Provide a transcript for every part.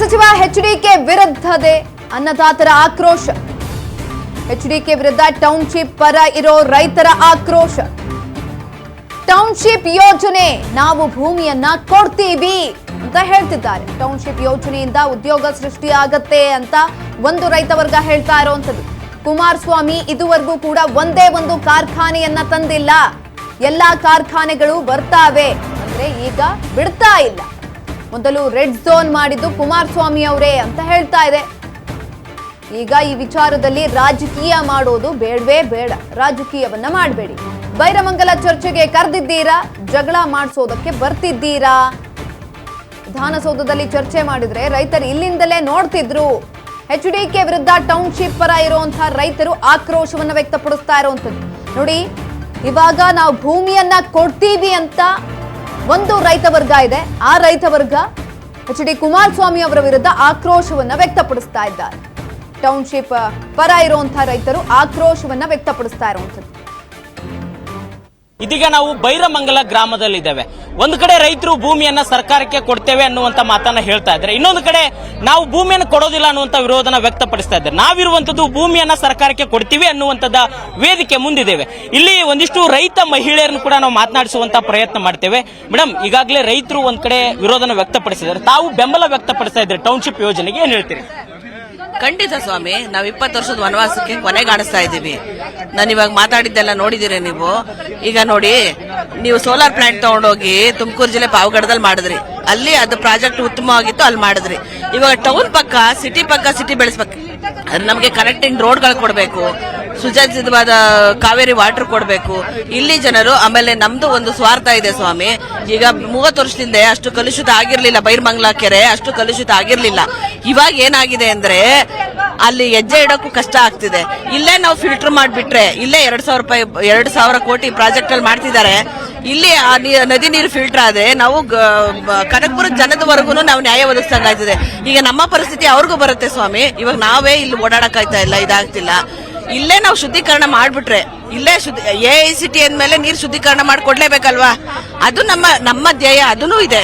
ಸಚಿವ ಎಚ್ಡಿಕೆ ವಿರುದ್ಧದೇ ಅನ್ನದಾತರ ಆಕ್ರೋಶ. ಎಚ್ಡಿಕೆ ವಿರುದ್ಧ ಟೌನ್ಶಿಪ್ ಪರ ಇರೋ ರೈತರ ಆಕ್ರೋಶ. ಟೌನ್ಶಿಪ್ ಯೋಜನೆ ನಾವು ಭೂಮಿಯನ್ನ ಕೊಡ್ತೀವಿ ಅಂತ ಹೇಳ್ತಿದ್ದಾರೆ. ಟೌನ್ಶಿಪ್ ಯೋಜನೆಯಿಂದ ಉದ್ಯೋಗ ಸೃಷ್ಟಿಯಾಗತ್ತೆ ಅಂತ ಒಂದು ರೈತ ವರ್ಗ ಹೇಳ್ತಾ ಇರುವಂತದ್ದು. ಕುಮಾರಸ್ವಾಮಿ ಇದುವರೆಗೂ ಕೂಡ ಒಂದೇ ಒಂದು ಕಾರ್ಖಾನೆಯನ್ನ ತಂದಿಲ್ಲ, ಎಲ್ಲಾ ಕಾರ್ಖಾನೆಗಳು ಬರ್ತಾವೆ ಅಂದ್ರೆ ಈಗ ಬಿಡ್ತಾ ಇಲ್ಲ. ಮೊದಲು ರೆಡ್ ಝೋನ್ ಮಾಡಿದ್ದು ಕುಮಾರಸ್ವಾಮಿ ಅವರೇ ಅಂತ ಹೇಳ್ತಾ ಇದೆ. ಈಗ ಈ ವಿಚಾರದಲ್ಲಿ ರಾಜಕೀಯ ಮಾಡೋದು ಬೇಡವೇ ಬೇಡ. ರಾಜಕೀಯವನ್ನ ಮಾಡಬೇಡಿ. ಬೈರಮಂಗಲ ಚರ್ಚೆಗೆ ಕರೆದಿದ್ದೀರಾ, ಜಗಳ ಮಾಡಿಸೋದಕ್ಕೆ ಬರ್ತಿದ್ದೀರಾ? ವಿಧಾನಸೌಧದಲ್ಲಿ ಚರ್ಚೆ ಮಾಡಿದ್ರೆ ರೈತರು ಇಲ್ಲಿಂದಲೇ ನೋಡ್ತಿದ್ರು. ಎಚ್ಡಿಕೆ ವಿರುದ್ಧ ಟೌನ್ಶಿಪ್ ಪರ ಇರುವಂತಹ ರೈತರು ಆಕ್ರೋಶವನ್ನ ವ್ಯಕ್ತಪಡಿಸ್ತಾ ಇರುವಂತದ್ದು ನೋಡಿ. ಇವಾಗ ನಾವು ಭೂಮಿಯನ್ನ ಕೊಡ್ತೀವಿ ಅಂತ ಒಂದು ರೈತ ವರ್ಗ ಇದೆ. ಆ ರೈತ ವರ್ಗ ಎಚ್.ಡಿ. ಕುಮಾರಸ್ವಾಮಿ ಅವರ ವಿರುದ್ಧ ಆಕ್ರೋಶವನ್ನ ವ್ಯಕ್ತಪಡಿಸ್ತಾ ಇದ್ದಾರೆ. ಟೌನ್ಶಿಪ್ ಪರ ಇರುವಂತಹ ರೈತರು ಆಕ್ರೋಶವನ್ನ ವ್ಯಕ್ತಪಡಿಸ್ತಾ ಇರುವಂತದ್ದು. ಇದೀಗ ನಾವು ಬೈರಮಂಗಲ ಗ್ರಾಮದಲ್ಲಿದ್ದೇವೆ. ಒಂದು ಕಡೆ ರೈತರು ಭೂಮಿಯನ್ನ ಸರ್ಕಾರಕ್ಕೆ ಕೊಡ್ತೇವೆ ಅನ್ನುವಂತ ಮಾತನ್ನ ಹೇಳ್ತಾ ಇದ್ದಾರೆ, ಇನ್ನೊಂದು ಕಡೆ ನಾವು ಭೂಮಿಯನ್ನು ಕೊಡೋದಿಲ್ಲ ಅನ್ನುವಂತ ವಿರೋಧನ ವ್ಯಕ್ತಪಡಿಸ್ತಾ ಇದ್ದಾರೆ. ನಾವಿರುವಂತದ್ದು ಭೂಮಿಯನ್ನ ಸರ್ಕಾರಕ್ಕೆ ಕೊಡ್ತೀವಿ ಅನ್ನುವಂಥದ್ದ ವೇದಿಕೆ ಮುಂದಿದ್ದೇವೆ. ಇಲ್ಲಿ ಒಂದಿಷ್ಟು ರೈತ ಮಹಿಳೆಯರನ್ನು ಕೂಡ ನಾವು ಮಾತನಾಡಿಸುವಂತ ಪ್ರಯತ್ನ ಮಾಡ್ತೇವೆ. ಮೇಡಮ್, ಈಗಾಗಲೇ ರೈತರು ಒಂದ್ ಕಡೆ ವಿರೋಧನ ವ್ಯಕ್ತಪಡಿಸಿದ್ದಾರೆ, ತಾವು ಬೆಂಬಲ ವ್ಯಕ್ತಪಡಿಸ್ತಾ ಇದ್ದಾರೆ ಟೌನ್ಶಿಪ್ ಯೋಜನೆಗೆ, ಏನ್ ಹೇಳ್ತೀರಿ? ಖಂಡಿತ ಸ್ವಾಮಿ, ನಾವು 20 ವರ್ಷದ ವನವಾಸಕ್ಕೆ ಕೊನೆಗಾಣಿಸ್ತಾ ಇದ್ದೀವಿ. ನಾನು ಇವಾಗ ಮಾತಾಡಿದ್ದೆಲ್ಲ ನೋಡಿದಿರಿ ನೀವು. ಈಗ ನೋಡಿ, ನೀವು ಸೋಲಾರ್ ಪ್ಲಾಂಟ್ ತಗೊಂಡೋಗಿ ತುಮಕೂರು ಜಿಲ್ಲೆ ಪಾವಗಡದಲ್ಲಿ ಮಾಡಿದ್ರಿ, ಅಲ್ಲಿ ಅದು ಪ್ರಾಜೆಕ್ಟ್ ಉತ್ತಮವಾಗಿತ್ತು, ಅಲ್ಲಿ ಮಾಡಿದ್ರಿ. ಇವಾಗ ಟೌನ್ ಪಕ್ಕ ಸಿಟಿ ಬೆಳೆಸ್ಬೇಕು. ನಮಗೆ ಕನೆಕ್ಟಿಂಗ್ ರೋಡ್ಗಳು ಕೊಡಬೇಕು, ಸುಸಜ್ಜಿತವಾದ ಕಾವೇರಿ ವಾಟರ್ ಕೊಡಬೇಕು. ಇಲ್ಲಿ ಜನರು ಆಮೇಲೆ ನಮ್ದು ಒಂದು ಸ್ವಾರ್ಥ ಇದೆ ಸ್ವಾಮಿ. ಈಗ 30 ವರ್ಷದಿಂದ ಅಷ್ಟು ಕಲುಷಿತ ಆಗಿರ್ಲಿಲ್ಲ, ಬೈರಮಂಗಲ ಕೆರೆ ಅಷ್ಟು ಕಲುಷಿತ ಆಗಿರ್ಲಿಲ್ಲ. ಇವಾಗ ಏನಾಗಿದೆ ಅಂದ್ರೆ ಅಲ್ಲಿ ಹೆಜ್ಜೆ ಇಡೋಕ್ಕೂ ಕಷ್ಟ ಆಗ್ತಿದೆ. ಇಲ್ಲೇ ನಾವು ಫಿಲ್ಟರ್ ಮಾಡಿಬಿಟ್ರೆ, ಇಲ್ಲೇ 2,000 ಕೋಟಿ ಪ್ರಾಜೆಕ್ಟ್ ಅಲ್ಲಿ ಮಾಡ್ತಿದ್ದಾರೆ. ಇಲ್ಲಿ ನದಿ ನೀರು ಫಿಲ್ಟರ್ ಆದ್ರೆ ನಾವು ಕನಕಪುರ ಜನದವರೆಗೂ ನಾವು ನ್ಯಾಯ ಒದಗಿಸಂಗಾಯ್ತದೆ. ಈಗ ನಮ್ಮ ಪರಿಸ್ಥಿತಿ ಅವ್ರಿಗೂ ಬರುತ್ತೆ ಸ್ವಾಮಿ. ಇವಾಗ ನಾವೇ ಇಲ್ಲಿ ಓಡಾಡಕ್ಕಾಯ್ತಾ ಇಲ್ಲ, ಇದಾಗ್ತಿಲ್ಲ. ಇಲ್ಲೇ ನಾವು ಶುದ್ಧೀಕರಣ ಮಾಡ್ಬಿಟ್ರೆ, ಇಲ್ಲೇ AICT ಅಂದ್ಮೇಲೆ ನೀರು ಶುದ್ಧೀಕರಣ ಮಾಡಿಕೊಡ್ಲೇಬೇಕಲ್ವಾ? ಅದು ನಮ್ಮ ಧ್ಯೇಯ, ಅದೂ ಇದೆ.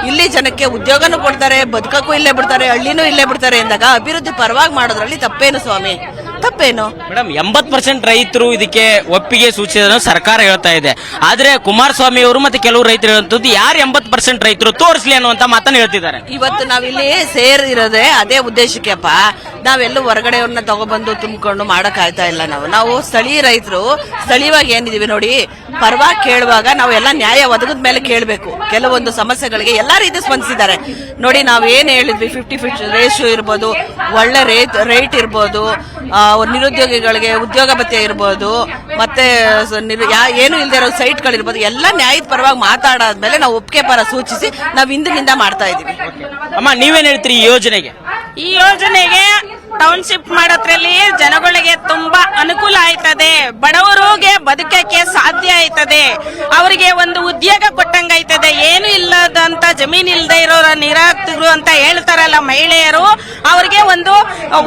ಇಲ್ಲಿ ಜನಕ್ಕೆ ಉದ್ಯೋಗನೂ ಕೊಡ್ತಾರೆ, ಬದುಕಕ್ಕೂ ಇಲ್ಲೇ ಬಿಡ್ತಾರೆ, ಹಳ್ಳಿನೂ ಇಲ್ಲೇ ಬಿಡ್ತಾರೆ ಎಂದಾಗ ಅಭಿವೃದ್ಧಿ ಪರವಾಗಿ ಮಾಡೋದ್ರಲ್ಲಿ ತಪ್ಪೇನು ಸ್ವಾಮಿ? ತಪ್ಪೇನು? ಮೇಡಮ್, 80% ರೈತರು ಇದಕ್ಕೆ ಒಪ್ಪಿಗೆ ಸೂಚಿಸಿದ ಸರ್ಕಾರ ಹೇಳ್ತಾ ಇದೆ. ಆದ್ರೆ ಕುಮಾರಸ್ವಾಮಿ ಅವರು ಮತ್ತೆ ಕೆಲವು ರೈತರು ಹೇಳುವಂತದ್ದು, ಯಾರು 80% ರೈತರು ತೋರಿಸ್ಲಿ ಅನ್ನುವಂತ ಮಾತನ್ನ ಹೇಳ್ತಿದ್ದಾರೆ. ಇವತ್ತು ನಾವಿಲ್ಲಿ ಸೇರಿರೋದೇ ಅದೇ ಉದ್ದೇಶಕ್ಕೆಪ್ಪ. ನಾವೆಲ್ಲೂ ಹೊರಗಡೆಯವ್ರನ್ನ ತಗೊಬಂದು ತುಂಬಿಕೊಂಡು ಮಾಡಕ್ ಆಯ್ತಾ ಇಲ್ಲ. ನಾವು ಸ್ಥಳೀಯ ರೈತರು ಸ್ಥಳೀಯವಾಗಿ ಏನಿದೀವಿ ನೋಡಿ, ಪರವಾಗಿ ಕೇಳುವಾಗ ನಾವು ಎಲ್ಲ ನ್ಯಾಯ ಒದಗದ ಮೇಲೆ ಕೇಳಬೇಕು. ಕೆಲವೊಂದು ಸಮಸ್ಯೆಗಳಿಗೆ ಎಲ್ಲಾ ರೀತಿ ಸ್ಪಂದಿಸಿದ್ದಾರೆ ನೋಡಿ. ನಾವು ಏನ್ ಹೇಳಿದ್ವಿ, 50-50 ರೇಷಿಯೋ ಇರ್ಬೋದು, ಒಳ್ಳೆ ರೇಟ್ ಇರ್ಬೋದು, ನಿರುದ್ಯೋಗಿಗಳಿಗೆ ಉದ್ಯೋಗ ಭತ್ಯೆ ಇರ್ಬೋದು, ಮತ್ತೆ ಏನು ಇಲ್ಲದೆ ಇರೋ ಸೈಟ್ಗಳಿರ್ಬೋದು, ಎಲ್ಲ ನ್ಯಾಯದ ಪರವಾಗಿ ಮಾತಾಡಾದ್ಮೇಲೆ ನಾವು ಒಪ್ಪಿಗೆ ಪರ ಸೂಚಿಸಿ ನಾವು ಇಂದಿನಿಂದ ಮಾಡ್ತಾ ಇದೀವಿ. ಅಮ್ಮ, ನೀವೇನ್ ಹೇಳ್ತೀರಿ ಈ ಯೋಜನೆಗೆ? ಈ ಯೋಜನೆಗೆ ಟೌನ್ಶಿಪ್ ಮಾಡೋದ್ರಲ್ಲಿ ಜನಗಳಿಗೆ ತುಂಬಾ ಅನುಕೂಲ ಆಯ್ತದೆ. ಬಡವರಿಗೆ ಬದುಕಕ್ಕೆ ಸಾಧ್ಯ ಆಯ್ತದೆ. ಅವರಿಗೆ ಒಂದು ಉದ್ಯೋಗ ಕೊಟ್ಟಂಗಾಯ್ತದೆ. ಏನು ಇಲ್ಲದಂತ ಜಮೀನ್ ಇಲ್ಲದೆ ಇರೋರ ನಿರಾತರು ಅಂತ ಹೇಳ್ತಾರಲ್ಲ ಮಹಿಳೆಯರು, ಅವರಿಗೆ ಒಂದು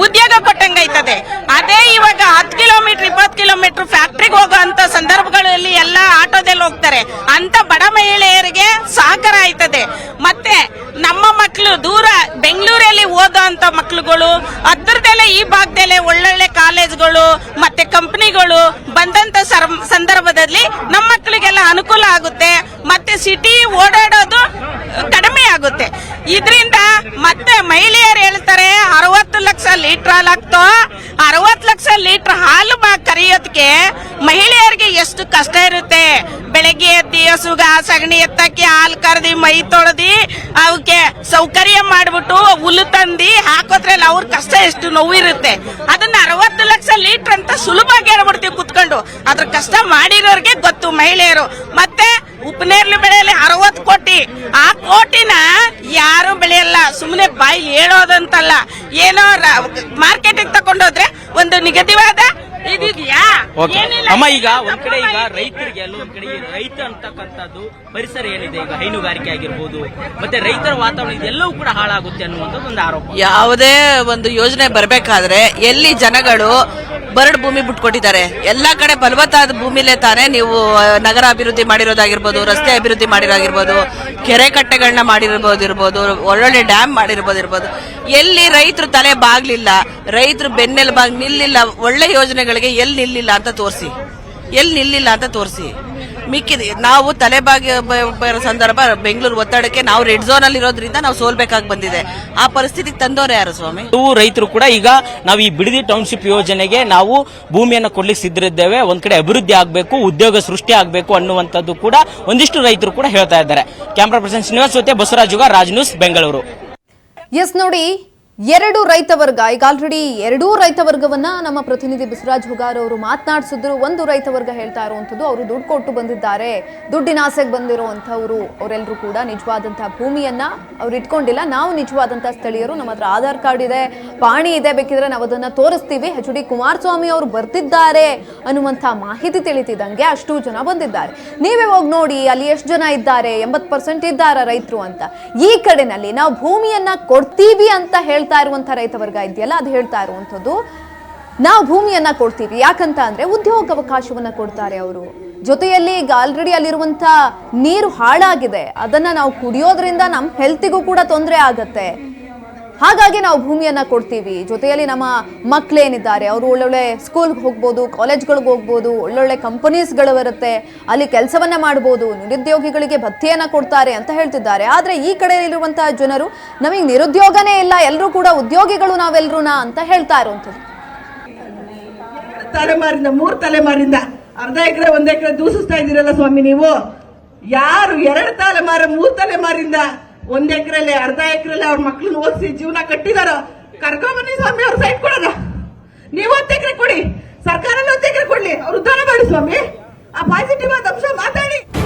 ಉದ್ಯೋಗ ಕೊಟ್ಟಂಗಾಯ್ತದೆ. ಅದೇ ಇವಾಗ 10 ಕಿಲೋಮೀಟರ್ 20 ಕಿಲೋಮೀಟರ್ ಫ್ಯಾಕ್ಟ್ರಿಗೆ ಹೋಗುವಂತ ಸಂದರ್ಭಗಳಲ್ಲಿ ಎಲ್ಲ ಆಟೋದಲ್ಲಿ ಹೋಗ್ತಾರೆ. ಅಂತ ಬಡ ಮಹಿಳೆಯರಿಗೆ ಸಹಕಾರ ಆಯ್ತದೆ. ಮತ್ತೆ ನಮ್ಮ ಮಕ್ಕಳು ದೂರ ಬೆಂಗಳೂರಲ್ಲಿ ಓದೋಂತ ಮಕ್ಕಳುಗಳು ಹತ್ತಿರದಲ್ಲೇ ಈ ಭಾಗದಲ್ಲೇ ಒಳ್ಳೊಳ್ಳೆ ಕಾಲೇಜ್ಗಳು ಮತ್ತೆ ಕಂಪನಿಗಳು ಬಂದಂತ ಸಂದರ್ಭದಲ್ಲಿ ನಮ್ಮ ಮಕ್ಕಳಿಗೆಲ್ಲ ಅನುಕೂಲ ಆಗುತ್ತೆ. ಮತ್ತೆ ಸಿಟಿ ಓಡಾಡೋದು ಕಡಿಮೆ ಆಗುತ್ತೆ. ಇದರಿಂದ ಮತ್ತೆ ಮಹಿಳೆಯರು ಹೇಳ್ತಾರೆ 60 ಲಕ್ಷ ಲೀಟರ್ ಹಾಲು ಆಗ್ತೋ, 60 ಲಕ್ಷ ಲೀಟರ್ ಹಾಲು ಕರೆಯೋದಕ್ಕೆ ಮಹಿಳೆಯರಿಗೆ ಎಷ್ಟು ಕಷ್ಟ ಇರುತ್ತೆ. ಬೆಳಗ್ಗೆ ಎದ್ದಿ ಹಸುಗ ಸಗಣಿ ಎತ್ತಕ್ಕೆ ಹಾಲು ಕರೆದಿ ಮೈ ತೊಳೆದಿ ಅವಕ್ಕೆ ಸೌಕರ್ಯ ಮಾಡ್ಬಿಟ್ಟು ಹುಲ್ಲು ತಂದಿ ಹಾಕೋದ್ರಲ್ಲಿ ಅವ್ರ ಕಷ್ಟ ಎಷ್ಟು ನೋವಿರುತ್ತೆ. ಅದನ್ನ 60 ಲಕ್ಷ ಲೀಟರ್ ಅಂತ ಸುಲಭವಾಗಿ ಹೇಳ್ಬಿಡ್ತೀವಿ ಕುತ್ಕೊಂಡು. ಅದ್ರ ಕಷ್ಟ ಮಾಡಿರೋರಿಗೆ ಗೊತ್ತು ಮಹಿಳೆಯರು. ಮತ್ತೆ ಉಪನೇರ್ಲಿ ಬೆಳೆಯಲ್ಲಿ 60 ಕೋಟಿ, ಆ ಕೋಟಿನ ಯಾರು ಬೆಳೆಯಲ್ಲ, ಸುಮ್ಮನೆ ಬಾಯಿ ಹೇಳೋದಂತಲ್ಲ. ಏನೋ ಮಾರ್ಕೆಟಿಗೆ ತಕೊಂಡೋದ್ರೆ ಒಂದು ನಿಗದಿವಾದ ಇದಿದೆಯಾ? ಅಮ್ಮ, ಈಗ ಒಂದ್ ಕಡೆ ಈಗ ರೈತರಿಗೆ ಎಲ್ಲೊಂದ್ ಕಡೆ ರೈತ ಅಂತಕ್ಕಂಥದ್ದು ಪರಿಸರ ಏನಿದೆ, ಈಗ ಹೈನುಗಾರಿಕೆ ಆಗಿರ್ಬೋದು, ಮತ್ತೆ ರೈತರ ವಾತಾವರಣ ಇದೆಲ್ಲವೂ ಕೂಡ ಹಾಳಾಗುತ್ತೆ ಅನ್ನುವಂಥದ್ದು ಒಂದು ಆರೋಪ. ಯಾವುದೇ ಒಂದು ಯೋಜನೆ ಬರಬೇಕಾದ್ರೆ ಎಲ್ಲಿ ಜನಗಳು ಬರಡ್ ಭೂಮಿ ಬಿಟ್ಕೊಟ್ಟಿದ್ದಾರೆ. ಎಲ್ಲಾ ಕಡೆ ಫಲವತ್ತಾದ ಭೂಮಿಲೇ ತಾನೇ ನೀವು ನಗರ ಅಭಿವೃದ್ಧಿ ಮಾಡಿರೋದಾಗಿರ್ಬೋದು, ರಸ್ತೆ ಅಭಿವೃದ್ಧಿ ಮಾಡಿರೋದಾಗಿರ್ಬೋದು, ಕೆರೆ ಕಟ್ಟೆಗಳನ್ನ ಮಾಡಿರ್ಬೋದು, ಒಳ್ಳೊಳ್ಳೆ ಡ್ಯಾಮ್ ಮಾಡಿರ್ಬೋದು. ಎಲ್ಲಿ ರೈತರು ತಲೆ ಬಾಗ್ಲಿಲ್ಲ, ರೈತರು ಬೆನ್ನೆಲುಬಾಗಿ ನಿಲ್ಲಿಲ್ಲ, ಒಳ್ಳೆ ಯೋಜನೆಗಳಿಗೆ ಎಲ್ಲಿ ನಿಲ್ಲಿಲ್ಲ ಅಂತ ತೋರಿಸಿ. ಮಿಕ್ಕಿದೆ ನಾವು ತಲೆಬಾಗಿ ಬರೋ ಸಂದರ್ಭ ಬೆಂಗಳೂರು ಒತ್ತಡಕ್ಕೆ ನಾವು ರೆಡ್ ಝೋನ್ ಅಲ್ಲಿ ಇರೋದ್ರಿಂದ ನಾವು ಸೋಲ್ಬೇಕಾಗಿ ಬಂದಿದೆ. ಆ ಪರಿಸ್ಥಿತಿಗೆ ತಂದೋರು ಯಾರು ಸ್ವಾಮಿ? ರೈತರು ಕೂಡ ಈಗ ನಾವು ಈ ಬಿಡದಿ ಟೌನ್ಶಿಪ್ ಯೋಜನೆಗೆ ನಾವು ಭೂಮಿಯನ್ನು ಕೊಡ್ಲಿಕ್ಕೆ ಸಿದ್ಧರಿದ್ದೇವೆ, ಒಂದ್ ಕಡೆ ಅಭಿವೃದ್ಧಿ ಆಗಬೇಕು, ಉದ್ಯೋಗ ಸೃಷ್ಟಿ ಆಗಬೇಕು ಅನ್ನುವಂಥದ್ದು ಕೂಡ ಒಂದಿಷ್ಟು ರೈತರು ಕೂಡ ಹೇಳ್ತಾ ಇದ್ದಾರೆ. ಕ್ಯಾಮರಾ ಪರ್ಸನ್ ಶ್ರೀನಿವಾಸ್ ಜೊತೆ ಬಸವರಾಜ್ ಯುಗ, ರಾಜ್ ನ್ಯೂಸ್, ಬೆಂಗಳೂರು. ಎಸ್ ನೋಡಿ, ಎರಡು ರೈತ ವರ್ಗ ಈಗ ಆಲ್ರೆಡಿ ಎರಡೂ ರೈತ ವರ್ಗವನ್ನ ನಮ್ಮ ಪ್ರತಿನಿಧಿ ಬಸವರಾಜ್ ಹುಗಾರ್ ಅವರು ಮಾತನಾಡಿಸಿದ್ರು. ಒಂದು ರೈತ ವರ್ಗ ಹೇಳ್ತಾ ಇರುವಂತದ್ದು, ಅವರು ದುಡ್ಡು ಕೊಟ್ಟು ಬಂದಿದ್ದಾರೆ, ದುಡ್ಡಿನ ಆಸೆಗೆ ಬಂದಿರುವಂತವ್ರು, ಅವರೆಲ್ಲರೂ ಕೂಡ ನಿಜವಾದಂತಹ ಭೂಮಿಯನ್ನ ಅವ್ರು ಇಟ್ಕೊಂಡಿಲ್ಲ. ನಾವು ನಿಜವಾದಂತಹ ಸ್ಥಳೀಯರು, ನಮ್ಮ ಹತ್ರ ಆಧಾರ್ ಕಾರ್ಡ್ ಇದೆ, ಪಾಣಿ ಇದೆ, ಬೇಕಿದ್ರೆ ನಾವು ಅದನ್ನ ತೋರಿಸ್ತೀವಿ. ಎಚ್ ಡಿ ಕುಮಾರಸ್ವಾಮಿ ಅವರು ಬರ್ತಿದ್ದಾರೆ ಅನ್ನುವಂಥ ಮಾಹಿತಿ ತಿಳಿತಿದ್ದಂಗೆ ಅಷ್ಟು ಜನ ಬಂದಿದ್ದಾರೆ. ನೀವೇ ಹೋಗಿ ನೋಡಿ ಅಲ್ಲಿ ಎಷ್ಟು ಜನ ಇದ್ದಾರೆ, 80% ಇದ್ದಾರೆ ರೈತರು ಅಂತ. ಈ ಕಡೆನಲ್ಲಿ ನಾವು ಭೂಮಿಯನ್ನ ಕೊಡ್ತೀವಿ ಅಂತ ಹೇಳ್ತಾ ಇರುವಂತ ರೈತ ವರ್ಗ ಇದೆಯಲ್ಲ, ಅದು ಹೇಳ್ತಾ ಇರುವಂತದ್ದು ನಾವು ಭೂಮಿಯನ್ನ ಕೊಡ್ತೀವಿ. ಯಾಕಂತ ಅಂದ್ರೆ ಉದ್ಯೋಗಾವಕಾಶವನ್ನ ಕೊಡ್ತಾರೆ ಅವರು. ಜೊತೆಯಲ್ಲಿ ಈಗ ಆಲ್ರೆಡಿ ಅಲ್ಲಿರುವಂತ ನೀರು ಹಾಳಾಗಿದೆ, ಅದನ್ನ ನಾವು ಕುಡಿಯೋದ್ರಿಂದ ನಮ್ಮ ಹೆಲ್ತಿಗೂ ಕೂಡ ತೊಂದರೆ ಆಗತ್ತೆ. ಹಾಗಾಗಿ ನಾವು ಭೂಮಿಯನ್ನ ಕೊಡ್ತೀವಿ. ಜೊತೆಯಲ್ಲಿ ನಮ್ಮ ಮಕ್ಕಳೇನಿದ್ದಾರೆ ಅವರು ಒಳ್ಳೊಳ್ಳೆ ಸ್ಕೂಲ್ಗೆ ಹೋಗ್ಬೋದು, ಕಾಲೇಜ್ಗಳಿಗೆ ಹೋಗ್ಬೋದು, ಒಳ್ಳೊಳ್ಳೆ ಕಂಪನೀಸ್ಗಳು ಬರುತ್ತೆ, ಅಲ್ಲಿ ಕೆಲಸವನ್ನ ಮಾಡ್ಬೋದು, ನಿರುದ್ಯೋಗಿಗಳಿಗೆ ಭತ್ಯೆಯನ್ನ ಕೊಡ್ತಾರೆ ಅಂತ ಹೇಳ್ತಿದ್ದಾರೆ. ಆದ್ರೆ ಈ ಕಡೆ ಇರುವಂತಹ ಜನರು ನಮಗೆ ನಿರುದ್ಯೋಗನೇ ಇಲ್ಲ, ಎಲ್ಲರೂ ಕೂಡ ಉದ್ಯೋಗಿಗಳು ನಾವೆಲ್ಲರೂನಾ ಅಂತ ಹೇಳ್ತಾ ಇರುವಂಥದ್ದು. ತಲೆಮಾರಿಂದ 3 ತಲೆಮಾರಿಂದ ಅರ್ಧ ಎಕರೆ 1 ಎಕರೆ ದೂಸಿಸ್ತಾ ಇದ್ದೀರಲ್ಲ ಸ್ವಾಮಿ ನೀವು. ಯಾರು 2 ತಲೆಮಾರು 3 ತಲೆಮಾರಿಂದ 1 ಎಕರೆಲೆ ಅರ್ಧ ಎಕರೆಲೆ ಅವ್ರ ಮಕ್ಳನ್ನ ಓದಿಸಿ ಜೀವನ ಕಟ್ಟಿದಾರೋ ಕರ್ಕೊಂಬನ್ನಿ ಸ್ವಾಮಿ, ಅವ್ರ ಸೈಟ್ ಕೊಡೋಣ. ನೀವು 1 ಎಕರೆ ಕೊಡಿ, ಸರ್ಕಾರ 1 ಎಕರೆ ಕೊಡ್ಲಿ, ಅವ್ರು ಉದ್ಧಾರ ಮಾಡಿ ಸ್ವಾಮಿ. ಆ ಪಾಸಿಟಿವ್ ಆದ ಅಂಶ ಮಾತಾಡಿ.